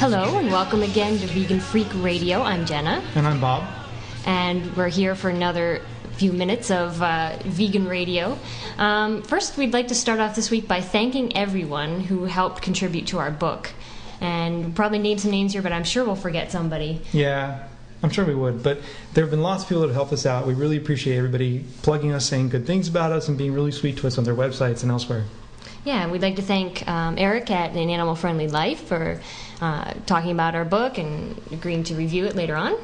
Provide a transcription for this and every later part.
Hello and welcome again to Vegan Freak Radio. I'm Jenna. And I'm Bob. And we're here for another few minutes of vegan radio. First, we'd like to start off this week by thanking everyone who helped contribute to our book. And we'll probably name some names here, but I'm sure we'll forget somebody. Yeah, I'm sure we would. But there have been lots of people that have helped us out. We really appreciate everybody plugging us, saying good things about us, and being really sweet to us on their websites and elsewhere. Yeah, and we'd like to thank Eric at An Animal Friendly Life for talking about our book and agreeing to review it later on.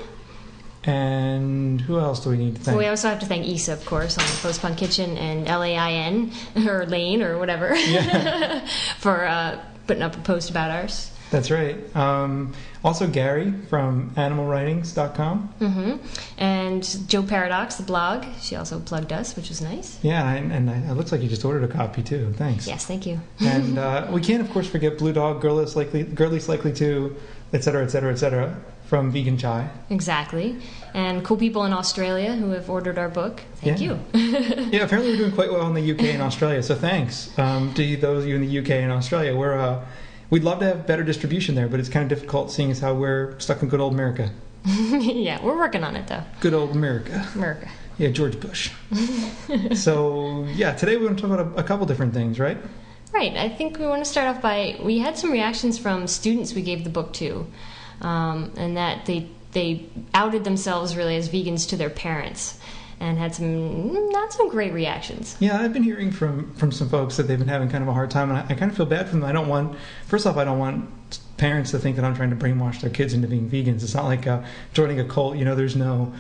And who else do we need to thank? Well, we also have to thank Issa, of course, on Postpone Kitchen and LAIN, or Lane, or whatever, yeah. for putting up a post about ours. That's right. Also Gary from animalwritings.com. Mm-hmm. And Joe Paradox, the blog. She also plugged us, which was nice. Yeah, and it looks like you just ordered a copy, too. Thanks. Yes, thank you. And we can't, of course, forget Blue Dog, Girliest Likely To, etc., etc., etc., from Vegan Chai. Exactly. And cool people in Australia who have ordered our book. Thank you. Yeah, apparently we're doing quite well in the UK and Australia, so thanks to those of you in the UK and Australia. We'd love to have better distribution there, but it's kind of difficult seeing as how we're stuck in good old America. Yeah, we're working on it, though. Good old America. America. Yeah, George Bush. So, yeah, today we're going to talk about a couple different things, right? Right. I think we want to start off by, we had some reactions from students we gave the book to, and that they outed themselves really as vegans to their parents, and had not some great reactions. Yeah, I've been hearing from some folks that they've been having kind of a hard time, and I kind of feel bad for them. First off, I don't want parents to think that I'm trying to brainwash their kids into being vegans. It's not like joining a cult. You know, there's no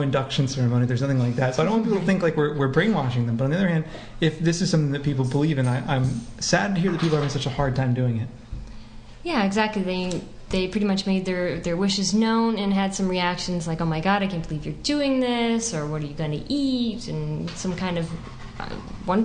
induction ceremony. There's nothing like that. So I don't want people to think like we're brainwashing them. But on the other hand, if this is something that people believe in, I'm sad to hear that people are having such a hard time doing it. Yeah, exactly. They pretty much made their wishes known and had some reactions like, oh my God, I can't believe you're doing this, or what are you going to eat, and some kind of,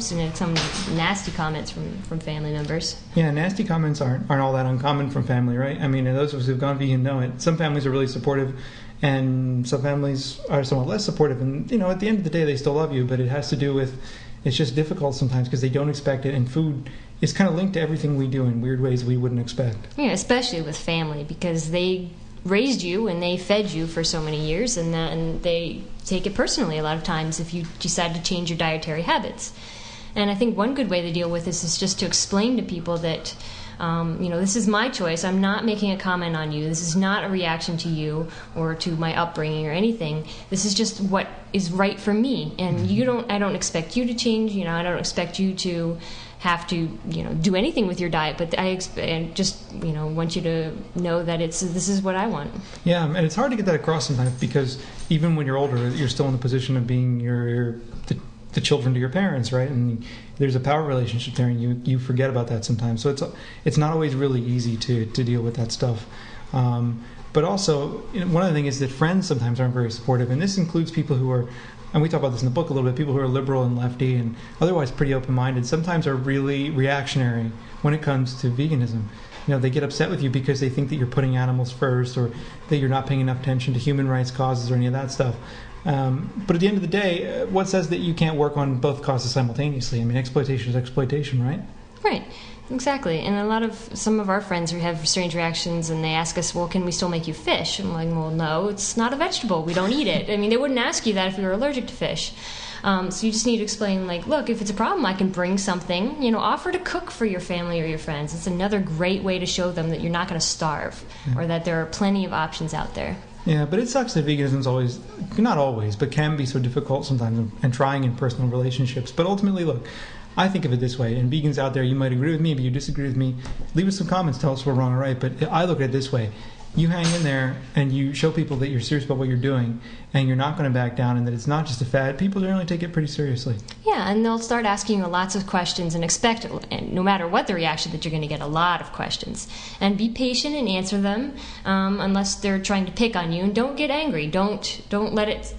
some nasty comments from family members. Yeah, nasty comments aren't all that uncommon from family, right? I mean, those of us who've gone vegan know it. Some families are really supportive, and some families are somewhat less supportive, and, at the end of the day, they still love you, but it has to do with, it's just difficult sometimes because they don't expect it, and food is kind of linked to everything we do in weird ways we wouldn't expect. Yeah, especially with family, because they raised you and they fed you for so many years, and they take it personally a lot of times if you decide to change your dietary habits. And I think one good way to deal with this is just to explain to people that, this is my choice. I'm not making a comment on you. This is not a reaction to you or to my upbringing or anything. This is just what is right for me. And I don't expect you to change. I don't expect you to have to, do anything with your diet, but I just, want you to know that this is what I want. Yeah, and it's hard to get that across sometimes because even when you're older, you're still in the position of being the children to your parents, right? And there's a power relationship there, and you forget about that sometimes. So it's not always really easy to deal with that stuff. But also, one other thing is that friends sometimes aren't very supportive, and this includes people who are, and we talk about this in the book a little bit, people who are liberal and lefty and otherwise pretty open-minded, sometimes are really reactionary when it comes to veganism. They get upset with you because they think that you're putting animals first, or that you're not paying enough attention to human rights causes or any of that stuff. But at the end of the day, what says that you can't work on both causes simultaneously? I mean, exploitation is exploitation, right? Right. Exactly. And some of our friends who have strange reactions, and they ask us, well, can we still make you fish? I'm like, well, no, it's not a vegetable. We don't eat it. I mean, they wouldn't ask you that if you were allergic to fish. So you just need to explain, like, look, if it's a problem, I can bring something, offer to cook for your family or your friends. It's another great way to show them that you're not going to starve, or that there are plenty of options out there. Yeah, but it sucks that veganism's always, not always, but can be so difficult sometimes and trying in personal relationships. But ultimately, look, I think of it this way, and vegans out there, you might agree with me, but you disagree with me. Leave us some comments, tell us we're wrong or right, but I look at it this way. You hang in there and you show people that you're serious about what you're doing, and you're not going to back down, and that it's not just a fad. People generally take it pretty seriously. Yeah, and they'll start asking you lots of questions and expect, and no matter what the reaction, that you're going to get a lot of questions. And be patient and answer them, unless they're trying to pick on you, and don't get angry. Don't let it,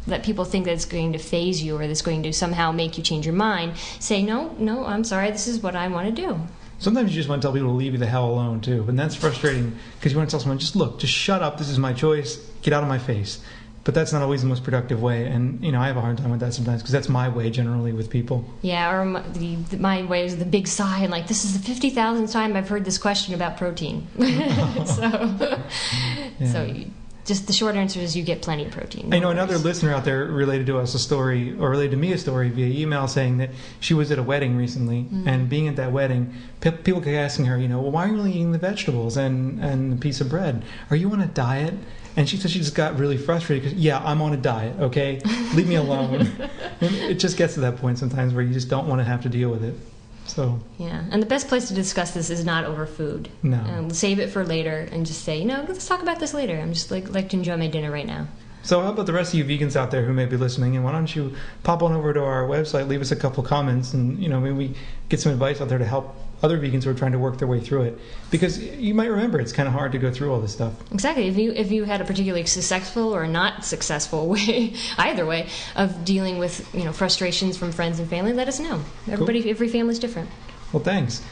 that people think that it's going to phase you, or that's going to somehow make you change your mind. Say, no, I'm sorry, this is what I want to do. Sometimes you just want to tell people to leave you the hell alone, too. And that's frustrating because you want to tell someone, just shut up, this is my choice, get out of my face. But that's not always the most productive way, and I have a hard time with that sometimes because that's my way generally with people. Yeah, or my way is the big sigh, and like, this is the 50,000th time I've heard this question about protein. Just the short answer is you get plenty of protein. I know another listener out there related to me a story via email saying that she was at a wedding recently, and being at that wedding, people kept asking her, well, why are you only eating the vegetables and the piece of bread? Are you on a diet? And she said she just got really frustrated because, yeah, I'm on a diet, okay? Leave me alone. And it just gets to that point sometimes where you just don't want to have to deal with it. So yeah, and the best place to discuss this is not over food. No. Save it for later and just say, let's talk about this later. I'm just like to enjoy my dinner right now. So how about the rest of you vegans out there who may be listening? And why don't you pop on over to our website, leave us a couple comments, and maybe we get some advice out there to help other vegans who are trying to work their way through it. Because you might remember it's kind of hard to go through all this stuff. Exactly. If you had a particularly successful or not successful way, either way, of dealing with frustrations from friends and family, let us know. Every family's different. Well, thanks.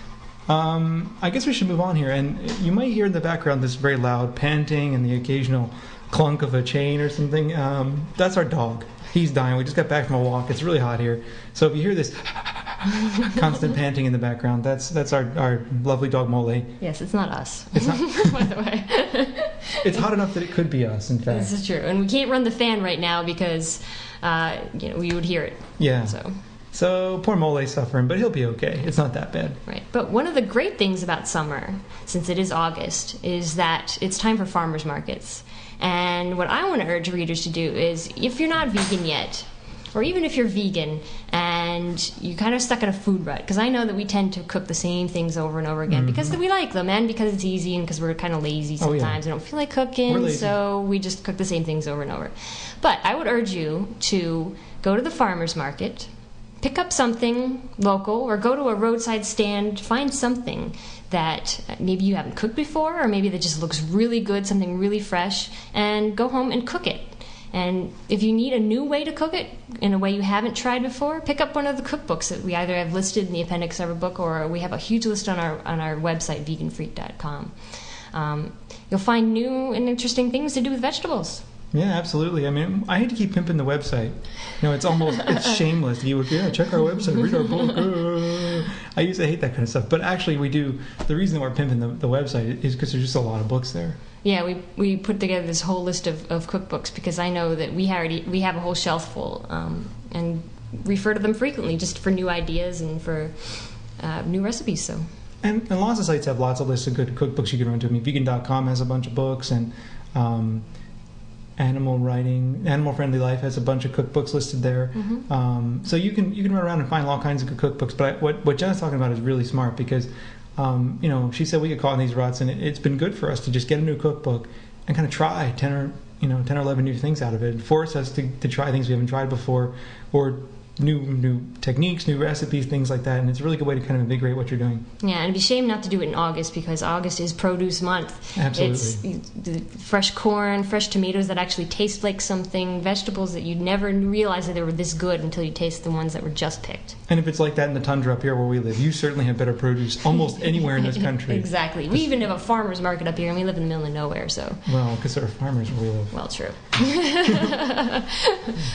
I guess we should move on here. And you might hear in the background this very loud panting and the occasional clunk of a chain or something. That's our dog. He's dying. We just got back from a walk. It's really hot here. So if you hear this constant panting in the background, that's our lovely dog Mole. Yes, it's not us. It's not. By the way. It's hot enough that it could be us, in fact. This is true. And we can't run the fan right now because we would hear it. Yeah. So poor Mole's suffering, but he'll be okay. It's not that bad. Right. But one of the great things about summer, since it is August, is that it's time for farmers markets. And what I want to urge readers to do is, if you're not vegan yet, or even if you're vegan and you kind of stuck in a food rut, because I know that we tend to cook the same things over and over again because we like them and because it's easy and because we're kind of lazy sometimes. We don't feel like cooking, so we just cook the same things over and over. But I would urge you to go to the farmer's market, pick up something local, or go to a roadside stand, find something that maybe you haven't cooked before, or maybe that just looks really good, something really fresh, and go home and cook it. And if you need a new way to cook it in a way you haven't tried before, pick up one of the cookbooks that we either have listed in the appendix of our book, or we have a huge list on our website, veganfreak.com. You'll find new and interesting things to do with vegetables. Yeah, absolutely. I mean, I hate to keep pimping the website. It's shameless. You would, check our website, read our book. I used to hate that kind of stuff. But actually, we do. The reason that we're pimping the website is because there's just a lot of books there. Yeah, we put together this whole list of cookbooks because I know that we have a whole shelf full and refer to them frequently just for new ideas and for new recipes. So. And lots of sites have lots of lists of good cookbooks you can run to. I mean, vegan.com has a bunch of books, and Animal Friendly Life has a bunch of cookbooks listed there. So you can run around and find all kinds of good cookbooks. But what Jenna's talking about is really smart because, she said we get caught in these ruts, and it's been good for us to just get a new cookbook and kind of try 10 or 11 new things out of it. Force us to try things we haven't tried before, or new techniques, new recipes, things like that, and it's a really good way to kind of invigorate what you're doing. Yeah, and it'd be a shame not to do it in August because August is produce month. Absolutely. It's fresh corn, fresh tomatoes that actually taste like something, vegetables that you'd never realize that they were this good until you taste the ones that were just picked. And if it's like that in the tundra up here where we live, you certainly have better produce almost anywhere in this country. Exactly. We even have a farmer's market up here, and we live in the middle of nowhere, so... Well, because there are farmers where we live. Well, true.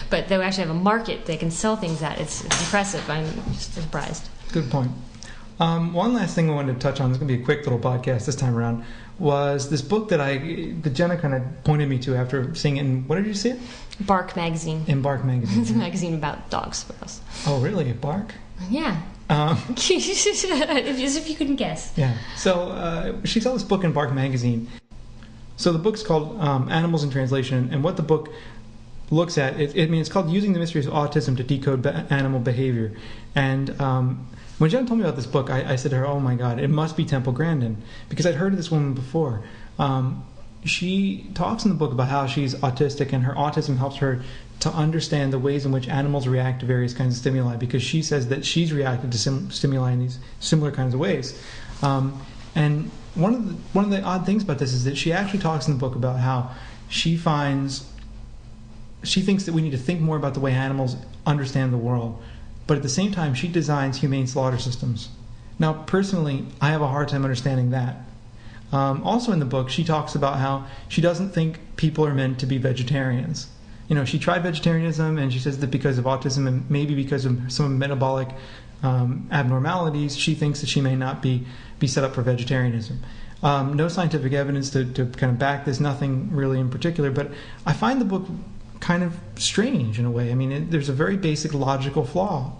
But they actually have a market they can sell things at. It's impressive. I'm just surprised. Good point. One last thing I wanted to touch on, it's going to be a quick little podcast this time around, was this book that Jenna kind of pointed me to after seeing it in, what did you see it? Bark magazine. In Bark magazine. It's a magazine about dogs. What else? Oh, really? Bark? Yeah. As if you couldn't guess. Yeah. So she saw this book in Bark magazine. So the book's called Animals in Translation, and what the book looks at, it's called Using the Mysteries of Autism to Decode Animal Behavior. And when Jen told me about this book, I said to her, oh my God, it must be Temple Grandin, because I'd heard of this woman before. She talks in the book about how she's autistic, and her autism helps her to understand the ways in which animals react to various kinds of stimuli, because she says that she's reacted to stimuli in these similar kinds of ways. And one of the odd things about this is that she actually talks in the book about how she thinks that we need to think more about the way animals understand the world, but at the same time she designs humane slaughter systems. Now, personally, I have a hard time understanding that. Also in the book, she talks about how she doesn't think people are meant to be vegetarians. she tried vegetarianism, and she says that because of autism and maybe because of some metabolic abnormalities, she thinks that she may not be set up for vegetarianism. No scientific evidence to kind of back this, nothing really in particular, but I find the book kind of strange in a way. I mean, there's a very basic logical flaw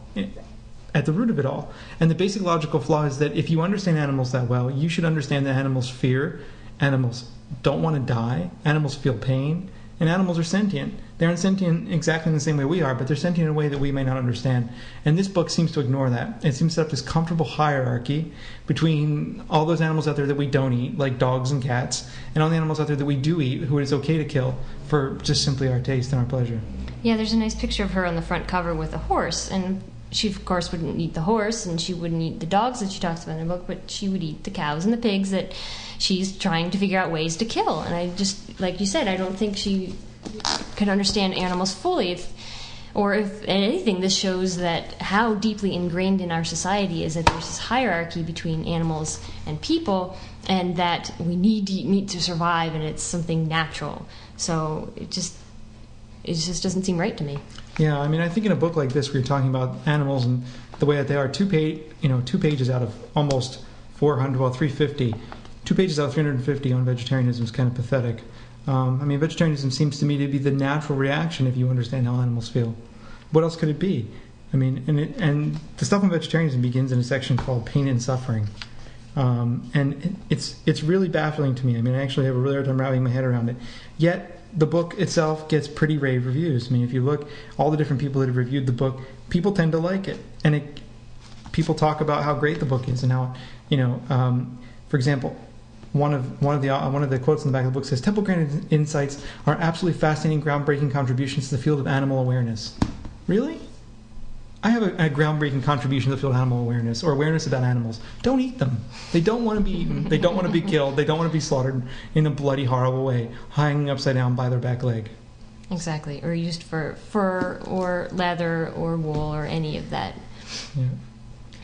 at the root of it all. And the basic logical flaw is that if you understand animals that well, you should understand that animals fear, animals don't want to die, animals feel pain, and animals are sentient. They're sentient exactly in the same way we are, but they're sentient in a way that we may not understand. And this book seems to ignore that. It seems to set up this comfortable hierarchy between all those animals out there that we don't eat, like dogs and cats, and all the animals out there that we do eat, who it is okay to kill for just simply our taste and our pleasure. Yeah, there's a nice picture of her on the front cover with a horse, and she, of course, wouldn't eat the horse, and she wouldn't eat the dogs that she talks about in the book, but she would eat the cows and the pigs that she's trying to figure out ways to kill. And I just, like you said, I don't think she could understand animals fully. If anything, this shows that how deeply ingrained in our society is that there's this hierarchy between animals and people, and that we need to eat meat to survive, and it's something natural. So it just doesn't seem right to me. Yeah, I mean, I think in a book like this, where you're talking about animals and the way that they are, two pages out of almost 350, 2 pages out of 350 on vegetarianism is kind of pathetic. I mean, vegetarianism seems to me to be the natural reaction if you understand how animals feel. What else could it be? I mean, and the stuff on vegetarianism begins in a section called Pain and Suffering. And it's really baffling to me. I mean, I actually have a really hard time wrapping my head around it. Yet, the book itself gets pretty rave reviews. I mean, if you look, all the different people that have reviewed the book, people tend to like it. And people talk about how great the book is and how, for example, one of the quotes in the back of the book says, Temple Grandin's insights are absolutely fascinating, groundbreaking contributions to the field of animal awareness. Really? I have a groundbreaking contribution to the field of animal awareness, or awareness about animals. Don't eat them. They don't want to be eaten. They don't want to be killed. They don't want to be slaughtered in a bloody, horrible way, hanging upside down by their back leg. Exactly, or used for fur or leather or wool or any of that. Yeah.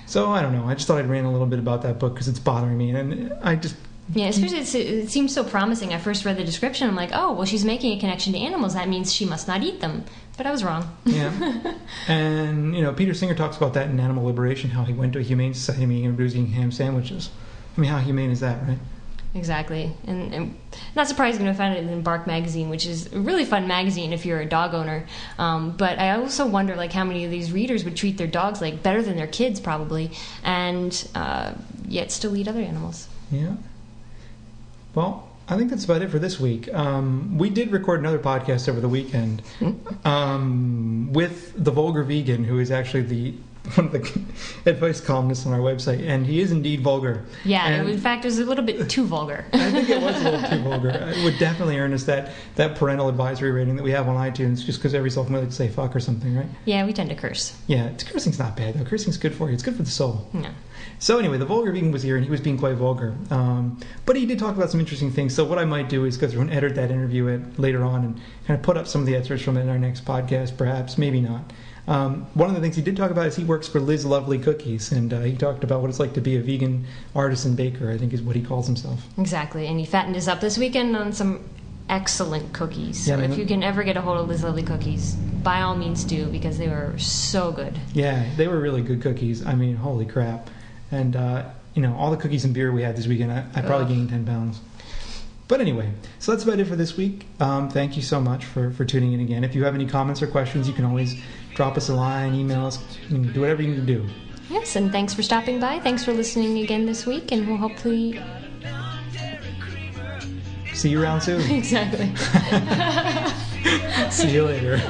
So, I don't know. I just thought I'd rant a little bit about that book because it's bothering me. And I just... Yeah, especially it seems so promising. I first read the description. I'm like, oh, well, she's making a connection to animals. That means she must not eat them. But I was wrong. Yeah. And, Peter Singer talks about that in Animal Liberation, how he went to a humane society meeting and was eating ham sandwiches. I mean, how humane is that, right? Exactly. And not surprising to find it in Bark magazine, which is a really fun magazine if you're a dog owner. But I also wonder, like, how many of these readers would treat their dogs, like, better than their kids, probably, and yet still eat other animals. Yeah. Well, I think that's about it for this week. We did record another podcast over the weekend with the Vulgar Vegan, who is actually one of the advice columnists on our website, and he is indeed vulgar. Yeah, and in fact, it was a little bit too vulgar. I think it was a little too vulgar. It would definitely earn us that parental advisory rating that we have on iTunes, just because every so often we like to say fuck or something, right? Yeah, we tend to curse. Yeah, cursing's not bad, though. Cursing's good for you. It's good for the soul. Yeah. So anyway, the Vulgar Vegan was here, and he was being quite vulgar. But he did talk about some interesting things. So what I might do is go through and edit that interview later on and kind of put up some of the excerpts from it in our next podcast, perhaps, maybe not. One of the things he did talk about is he works for Liz Lovely Cookies, and he talked about what it's like to be a vegan artisan baker, I think is what he calls himself. Exactly, and he fattened us up this weekend on some excellent cookies. Yeah, so if you can ever get a hold of Liz Lovely Cookies, by all means do, because they were so good. Yeah, they were really good cookies. I mean, holy crap. And, all the cookies and beer we had this weekend, I probably gained 10 pounds. But anyway, so that's about it for this week. Thank you so much for tuning in again. If you have any comments or questions, you can always drop us a line, email us, do whatever you can do. Yes, and thanks for stopping by. Thanks for listening again this week, and we'll hopefully... See you around soon. Exactly. See you later.